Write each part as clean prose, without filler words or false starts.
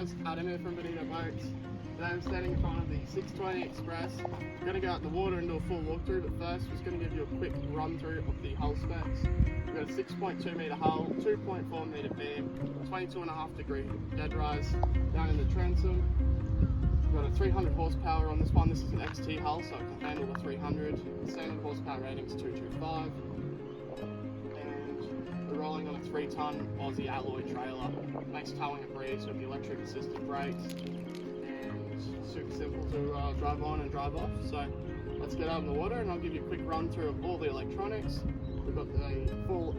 guys, Adam here from Bonito Boats. Today I'm standing in front of the 620 Express. I'm going to go out in the water and do a full walkthrough, but first I'm just going to give you a quick run through of the hull specs. We've got a 6.2 metre hull, 2.4 metre beam, 22.5 degree dead rise down in the transom. We've got a 300 horsepower on this one. This is an XT hull, so it can handle the 300. The standard horsepower rating is 225. We're rolling on a 3-ton Aussie alloy trailer. Makes towing a breeze with the electric assisted brakes, and super simple to drive on and drive off. So let's get out in the water and I'll give you a quick run through of all the electronics. We've got a full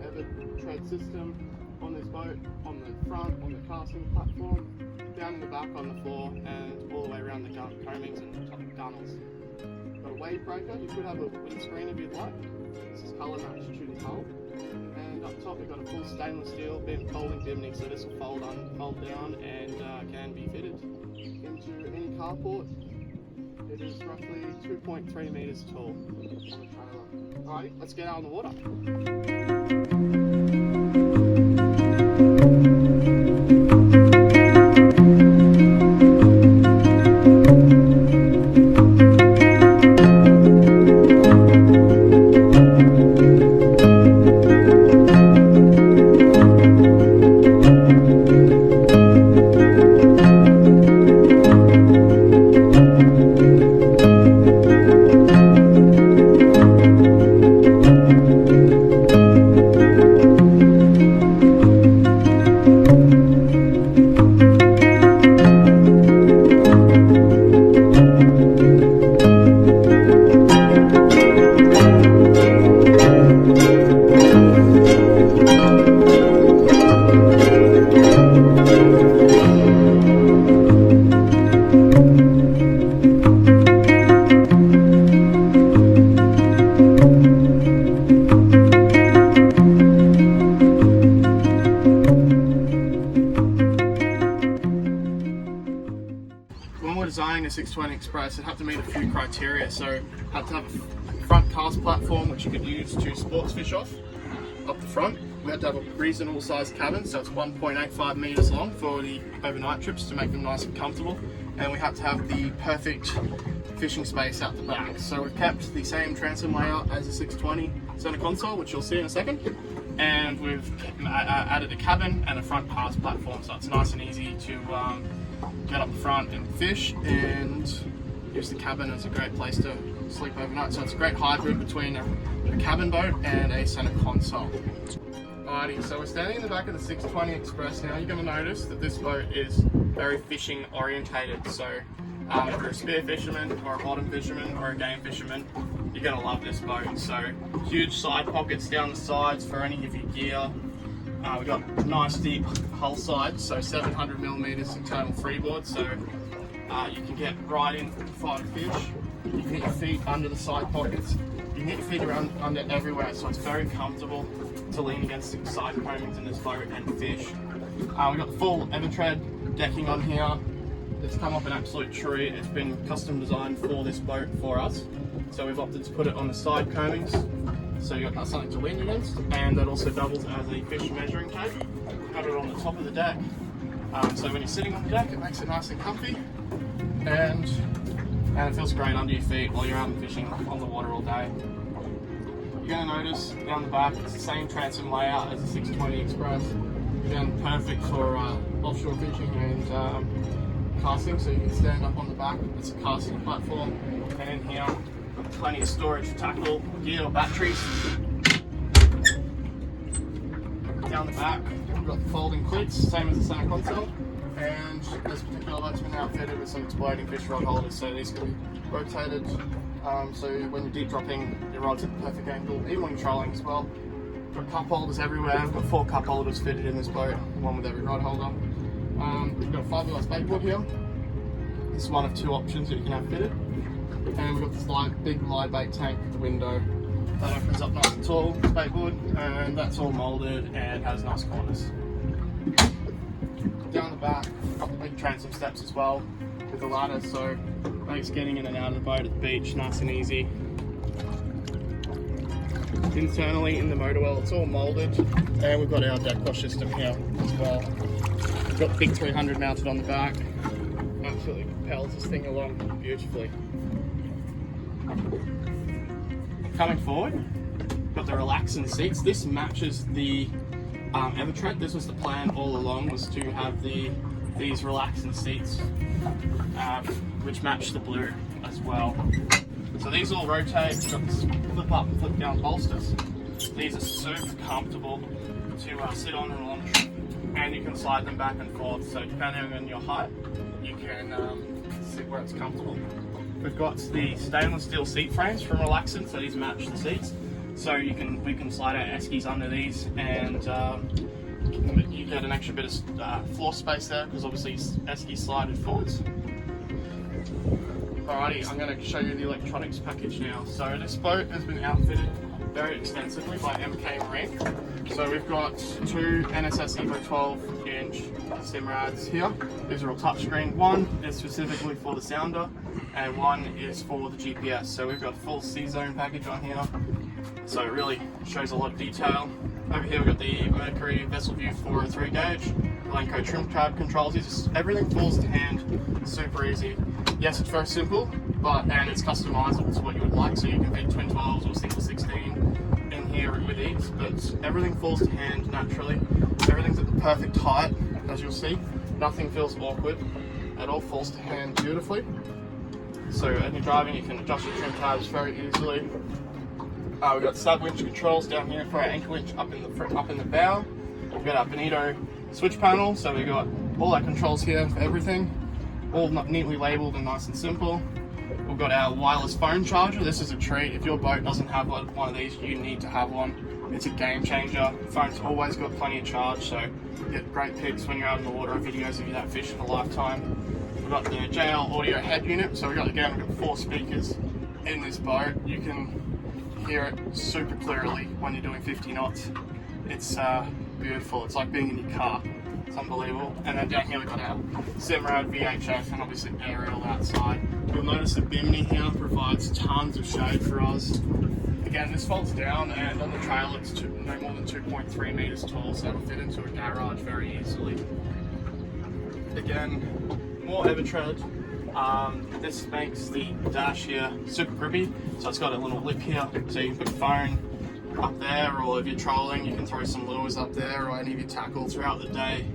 tread system on this boat, on the front, on the casting platform, down in the back on the floor, and all the way around the coamings and top gunnels. We've got a wave breaker. You could have a windscreen if you'd like. This is colour matched to the hull. And up top we've got a full stainless steel folding bimini, so this will fold down and can be fitted into any carport. It is roughly 2.3 metres tall on the trailer. Alright, let's get out on the water. Designing a 620 Express, it had to meet a few criteria. So it had to have a front cast platform which you could use to sports fish off up the front. We had to have a reasonable sized cabin, so it's 1.85 metres long for the overnight trips to make them nice and comfortable. And we had to have the perfect fishing space out the back. So we've kept the same transom layout as the 620 centre console, which you'll see in a second. And we've added a cabin and a front cast platform, so it's nice and easy to get up the front and fish, and use the cabin as a great place to sleep overnight. So it's a great hybrid between a cabin boat and a centre console. Alrighty, so we're standing in the back of the 620 Express now. You're going to notice that this boat is very fishing orientated. So if you're a spear fisherman or a bottom fisherman or a game fisherman, you're going to love this boat. So huge side pockets down the sides for any of your gear. We've got nice deep hull sides, so 700mm internal freeboard, so you can get right in to fight a fish. You can get your feet under the side pockets. You can get your feet around under everywhere, so it's very comfortable to lean against the side coamings in this boat and fish. We've got the full Evertread decking on here. It's come off an absolute tree. It's been custom designed for this boat for us, so we've opted to put it on the side coamings. So you've got something to lean against, and that also doubles as a fish measuring tape. Got it on the top of the deck, so when you're sitting on the deck it makes it nice and comfy, and it feels great under your feet while you're out fishing on the water all day. You're going to notice down the back it's the same transom layout as the 620 Express. Again, perfect for offshore fishing and casting, so you can stand up on the back. It's a casting platform, and in here plenty of storage for tackle, gear or batteries. Down the back, we've got the folding cleats, same as the centre console, and this particular boat's been outfitted with some exploding fish rod holders, so these can be rotated, so when you're deep dropping your rod's at the perfect angle, even when you're trolling as well. We've got cup holders everywhere. We've got 4 cup holders fitted in this boat, one with every rod holder. We've got a fiberglass bakeboard here. This is one of 2 options that you can have fitted. And we've got this big live bait tank at the window that opens up nice and tall, bakeboard, and that's all moulded and has nice corners. Down the back, we've got the big transom steps as well with the ladder, so makes getting in and out of the boat at the beach nice and easy. Internally in the motor well, it's all moulded, and we've got our deck wash system here as well. Got the big 300 mounted on the back. Absolutely propels this thing along beautifully. Coming forward, got the relaxing seats. This matches the Evertread. This was the plan all along, was to have these relaxing seats, which match the blue as well. So these all rotate. You've got this flip up and flip down bolsters. These are super comfortable to sit on and launch, and you can slide them back and forth. So depending on your height, you can sit where it's comfortable. We've got the stainless steel seat frames from Relaxant, so these match the seats. So we can slide our eskies under these, and you get an extra bit of floor space there, because obviously eskies slide forwards. Alrighty, I'm going to show you the electronics package now. So this boat has been outfitted very extensively by MK Marine. So we've got two NSS Evo 12-inch simrads here. These are all touchscreen. One is specifically for the sounder, and one is for the GPS. So we've got a full C-zone package on here. So it really shows a lot of detail. Over here we've got the Mercury Vessel View 403 gauge, Blanco trim tab controls. Everything falls to hand, super easy. Yes, it's very simple, and it's customizable to what you would like. So you can fit twin 12s or single 16 in here with ease, but everything falls to hand naturally. Everything's at the perfect height, as you'll see. Nothing feels awkward. It all falls to hand beautifully. So when you're driving, you can adjust your trim tabs very easily. We've got sub-winch controls down here for our anchor winch up in the bow. We've got our Bonito switch panel, so we've got all our controls here for everything, all neatly labelled and nice and simple. We've got our wireless phone charger. This is a treat. If your boat doesn't have one of these, you need to have one. It's a game changer. The phone's always got plenty of charge, so you get great pics when you're out in the water, videos of you that fish in a lifetime. We've got the JL audio head unit, so we've got 4 speakers in this boat. You can hear it super clearly when you're doing 50 knots. It's beautiful. It's like being in your car. It's unbelievable. And then down here we've got our simrad, VHF, and obviously aerial outside. You'll notice the bimini here provides tons of shade for us. Again, this folds down, and on the trailer it's no more than 2.3 meters tall, so it'll fit into a garage very easily. Again, more Evertread. This makes the dash here super grippy, so it's got a little lip here, so you can put your phone up there, or if you're trolling you can throw some lures up there, or any of your tackle throughout the day.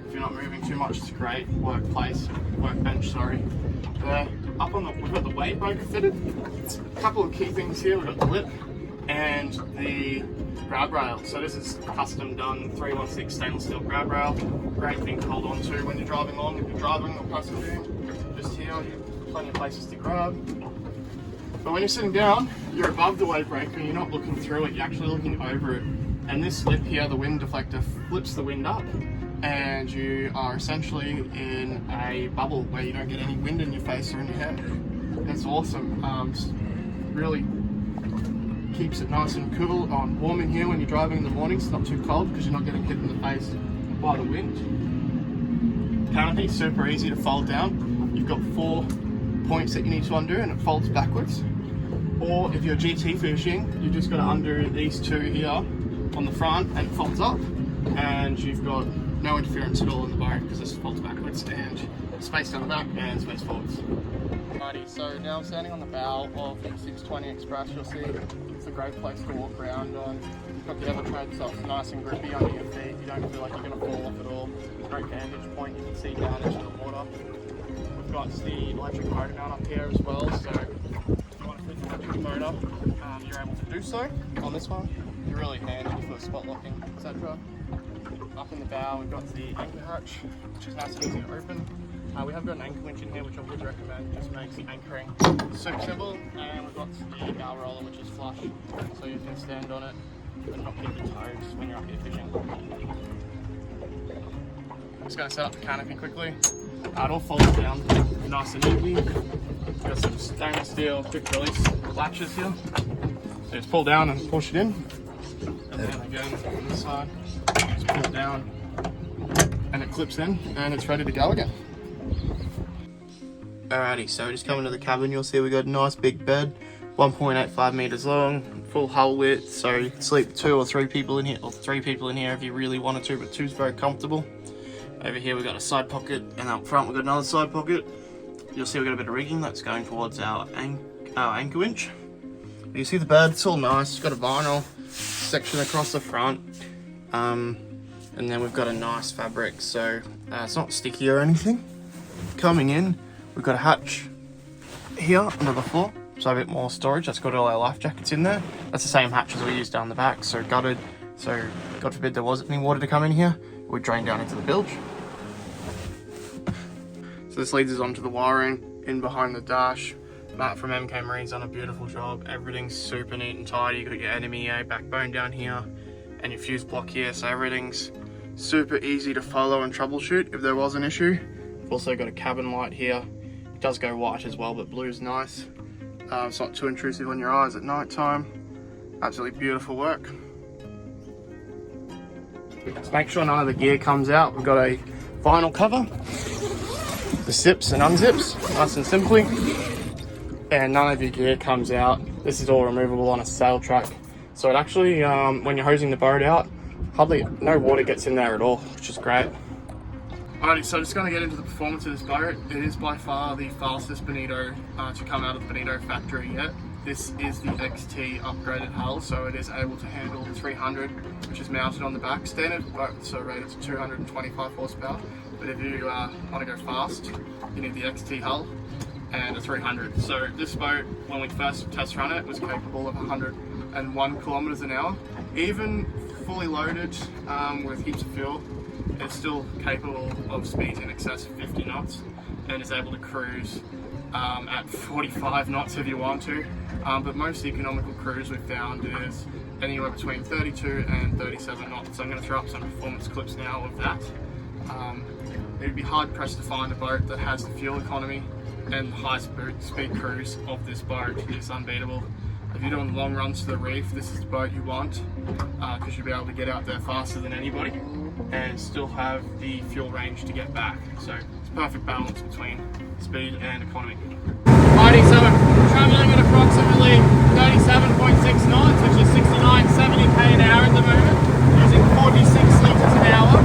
If you're not moving too much, it's a great workbench. There, we've got the weight breaker fitted. A couple of key things here. We've got the lip and the grab rail. So this is custom done 316 stainless steel grab rail. Great thing to hold on to when you're driving along. If you're driving or passengering, just here, you've plenty of places to grab. But when you're sitting down, you're above the weight breaker, you're not looking through it, you're actually looking over it. And this lip here, the wind deflector, flips the wind up, and you are essentially in a bubble where you don't get any wind in your face or in your head. It's awesome. Really keeps it nice and cool, warm in here when you're driving in the morning. It's not too cold because you're not getting hit in the face by the wind. Canopy, super easy to fold down. You've got 4 points that you need to undo, and it folds backwards. Or if you're GT fishing, you've just got to undo these 2 here on the front, and it folds up, and you've got no interference at all in the boat because this folds backwards, and space down the back and space forwards. Alrighty, so now I'm standing on the bow of the 620 Express. You'll see it's a great place to walk around on. You've got the Evertread, so it's nice and grippy under your feet. You don't feel like you're going to fall off at all. Great vantage point, you can see down into the water. We've got the electric motor mount up here as well, so if you want to fit the electric motor, you're able to do so on this one. You're really handy for spot locking, etc. Up in the bow, we've got the anchor hatch, which is nice and easy to open. We have got an anchor winch in here, which I would recommend. Just makes the anchoring super simple. And we've got the bow roller, which is flush, so you can stand on it and not get your toes when you're up here fishing. I'm just going to set up the canopy quickly. It all folds down nice and easy. We've got some stainless steel quick release latches here. So just pull down and push it in. And then again on this side, just pull down and it clips in and it's ready to go again. Alrighty, so just coming to the cabin, you'll see we got a nice big bed, 1.85 meters long, full hull width, so you can sleep 2 or 3 people in here, or 3 people in here if you really wanted to, but 2's very comfortable. Over here we've got a side pocket, and up front we've got another side pocket. You'll see we've got a bit of rigging that's going towards our anchor winch. You see the bed, it's all nice. It's got a vinyl section across the front. And then we've got a nice fabric, so it's not sticky or anything. Coming in, we've got a hatch here under the floor, so a bit more storage. That's got all our life jackets in there. That's the same hatch as we used down the back, so gutted. So God forbid there was any water to come in here, it would drain down into the bilge. So this leads us onto the wiring in behind the dash. Matt from MK Marine's done a beautiful job. Everything's super neat and tidy. You've got your NMEA backbone down here and your fuse block here, so everything's super easy to follow and troubleshoot if there was an issue. We've also got a cabin light here. It does go white as well, but blue's nice. It's not too intrusive on your eyes at night time. Absolutely beautiful work. Just make sure none of the gear comes out. We've got a vinyl cover. The zips and unzips, nice and simply. And none of your gear comes out. This is all removable on a sail track. So it actually, when you're hosing the boat out, hardly no water gets in there at all, which is great. Alrighty, so just going to get into the performance of this boat. It is by far the fastest Bonito to come out of the Bonito factory yet. This is the XT upgraded hull, so it is able to handle the 300, which is mounted on the back. Standard boats are rated to 225 horsepower, but if you want to go fast, you need the XT hull and a 300. So this boat, when we first test run it, was capable of 101 kilometers an hour. Even fully loaded with heaps of fuel, it's still capable of speeds in excess of 50 knots and is able to cruise at 45 knots if you want to. But most economical cruise we've found is anywhere between 32 and 37 knots. So I'm going to throw up some performance clips now of that. It'd be hard pressed to find a boat that has the fuel economy and high speed cruise of this boat. It's unbeatable. If you're doing long runs to the reef, this is the boat you want, because you'll be able to get out there faster than anybody and still have the fuel range to get back. So it's a perfect balance between speed and economy. Alrighty, so we're travelling at approximately 37.6 knots, which is 69-70 k an hour at the moment, using 46 litres an hour.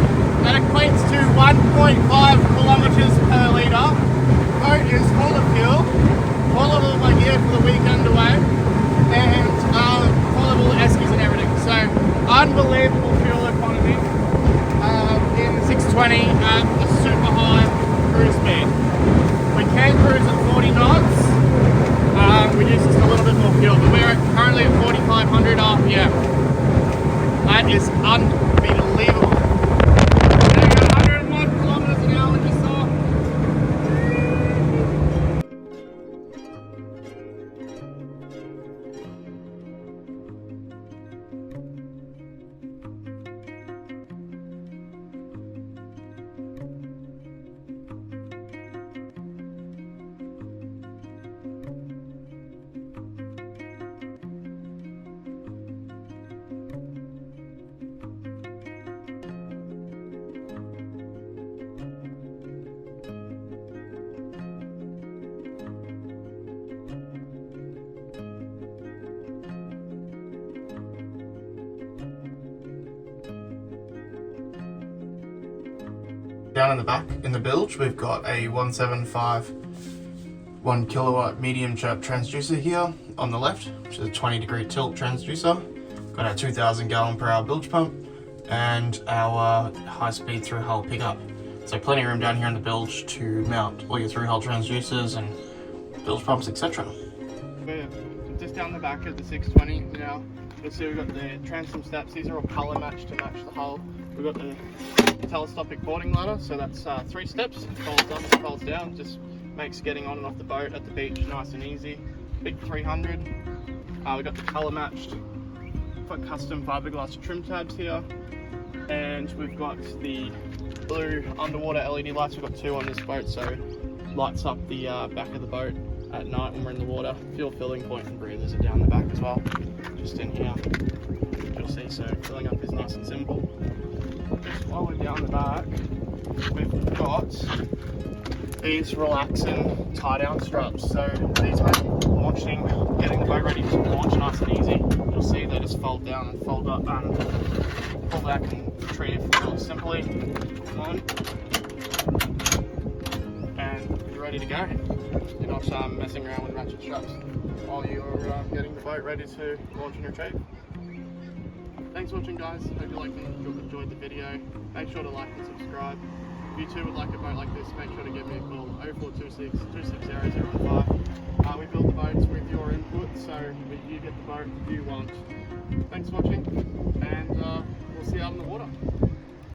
That equates to 1.5 kilometres per litre. Boat is full of fuel, full of all my gear for the weekend away, and full of all the eskies and everything. So unbelievable fuel economy in 620 at a super high cruise speed. We can cruise at 40 knots. We use just a little bit more fuel, but we're currently at 4,500 RPM. That is unbelievable. 101 kilometers an hour just saw. Down in the back in the bilge, we've got a 175 1 kilowatt medium chirp transducer here on the left, which is a 20-degree tilt transducer. Got our 2,000 gallon per hour bilge pump and our high-speed through-hull pickup. So plenty of room down here in the bilge to mount all your through-hull transducers and bilge pumps, etc. Just down the back of the 620 now, you'll see we've got the transom steps. These are all colour matched to match the hull. We've got the telescopic boarding ladder, so that's 3 steps. Folds up and folds down, just makes getting on and off the boat at the beach nice and easy. Big 300. We've got the colour matched, got custom fiberglass trim tabs here, and we've got the blue underwater LED lights. We've got 2 on this boat, so lights up the back of the boat at night when we're in the water. Fuel filling point and breathers are down the back as well, just in here. You'll see, so filling up is nice and simple. Just while we're down the back, we've got these relaxing tie-down straps. So these make launching, getting the boat ready to launch nice and easy. You'll see they just fold down and fold up and pull back and retrieve really simply. Come on. you're ready to go. You're not messing around with ratchet straps while you're getting the boat ready to launch and retrieve. Thanks for watching, guys. Hope you enjoyed the video. Make sure to like and subscribe. If you too would like a boat like this, make sure to give me a call, 0426 260 015. We build the boats with your input, so you get the boat you want. Thanks for watching, and we'll see you out in the water.